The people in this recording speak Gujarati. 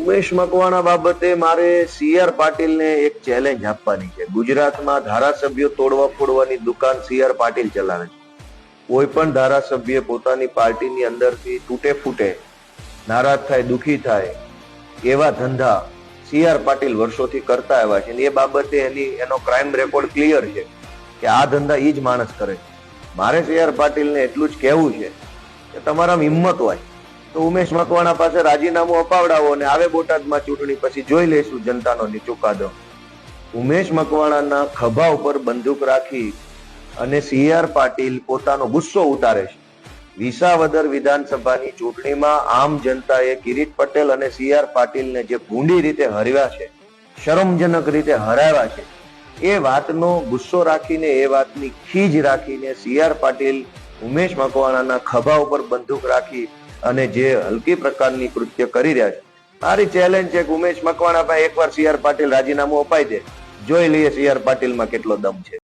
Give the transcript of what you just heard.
ઉમેશ મકવાણા બાબતે મારે સીઆર પાટીલને એક ચેલેન્જ આપવાની છે. ગુજરાતમાં ધારાસભ્યો તોડવા ફોડવાની દુકાન સીઆર પાટીલ ચલાવે છે. કોઈ પણ ધારાસભ્ય પોતાની પાર્ટીની અંદરથી તૂટે ફૂટે, નારાજ થાય, દુખી થાય એવા ધંધા સીઆર પાટીલ વર્ષોથી કરતા આવ્યા છે. એ બાબતે એનો ક્રાઇમ રેકોર્ડ ક્લિયર છે કે આ ધંધા ઈ જ માણસ કરે છે. મારે સીઆર પાટીલને એટલું જ કહેવું છે કે તમારામાં હિંમત હોય તો ઉમેશ મકવાણા પાસે રાજીનામું અપાવડાવો અને આવે બોટાદમાં ચૂંટણી, પછી જોઈ લઈશું જનતાનો ચુકાદો. ઉમેશ મકવાણાના ખભા ઉપર બંદૂક રાખી અને સીઆર પાટીલ પોતાનો ગુસ્સો ઉતારે છે. વિસાવદર વિધાનસભાની ચૂંટણીમાં આમ જનતાએ કિરીટ પટેલ અને સીઆર પાટીલને જે ભૂંડી રીતે હરાવ્યા છે, શરમજનક રીતે હરાવ્યા છે, એ વાતનો ગુસ્સો રાખીને, એ વાતની ખીજ રાખીને સીઆર પાટીલ ઉમેશ મકવાણાના ખભા ઉપર બંદૂક રાખી અને જે હલકી પ્રકારની કૃત્ય કરી રહ્યા છે. મારી ચેલેન્જ છે કે ઉમેશ મકવાણા પાસે એકવાર સીઆર પાટીલ રાજીનામું અપાઈ દે, જોઈ લઈએ સીઆર પાટીલમાં કેટલો દમ છે.